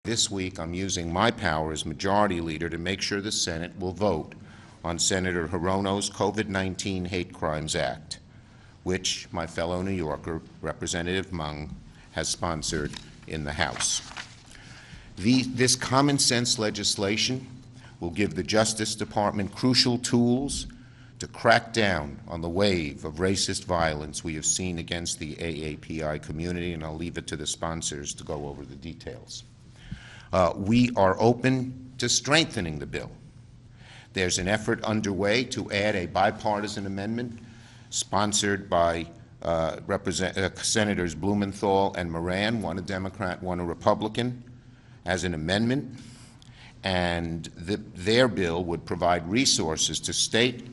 this week I'm using my power as Majority Leader to make sure the Senate will vote on Senator Hirono's COVID-19 Hate Crimes Act, which my fellow New Yorker, Representative Mung, has sponsored in the House. This common sense legislation will give the Justice Department crucial tools to crack down on the wave of racist violence we have seen against the AAPI community, and I'll leave it to the sponsors to go over the details. We are open to strengthening the bill. There's an effort underway to add a bipartisan amendment sponsored by Senators Blumenthal and Moran, one a Democrat, one a Republican, as an amendment, and their bill would provide resources to state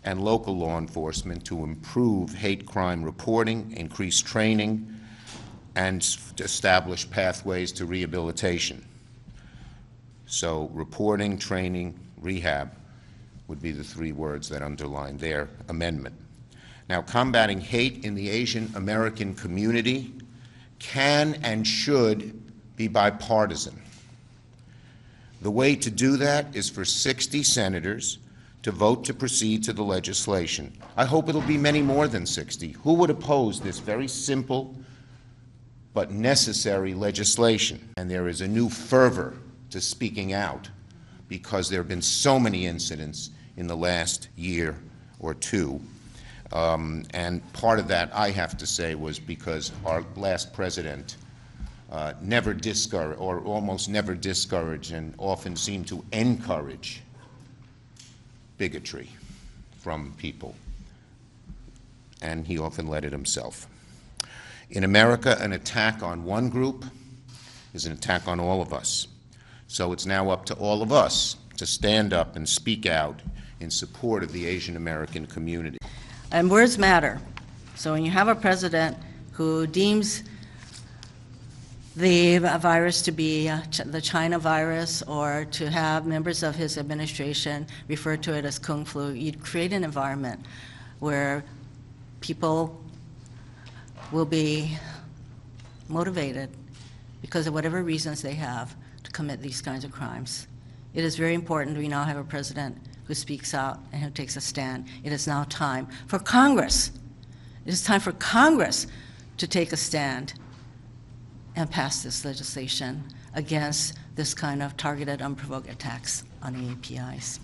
and local law enforcement to improve hate crime reporting, increase training, and establish pathways to rehabilitation. So reporting, training, rehab would be the three words that underline their amendment. Now, combating hate in the Asian American community can and should be bipartisan. The way to do that is for 60 senators to vote to proceed to the legislation. I hope it'll be many more than 60. Who would oppose this very simple but necessary legislation? And there is a new fervor to speaking out because there have been so many incidents in the last year or two. And part of that, I have to say, was because our last president never discouraged, or almost never discouraged, and often seemed to encourage bigotry from people. And he often led it himself. In America, an attack on one group is an attack on all of us. So it's now up to all of us to stand up and speak out in support of the Asian American community. And words matter. So when you have a president who deems the virus to be the China virus, or to have members of his administration refer to it as Kung Flu, you'd create an environment where people will be motivated because of whatever reasons they have to commit these kinds of crimes. It is very important we now have a president who speaks out and who takes a stand. It is now time for Congress. It is time for Congress to take a stand and pass this legislation against this kind of targeted, unprovoked attacks on AAPIs.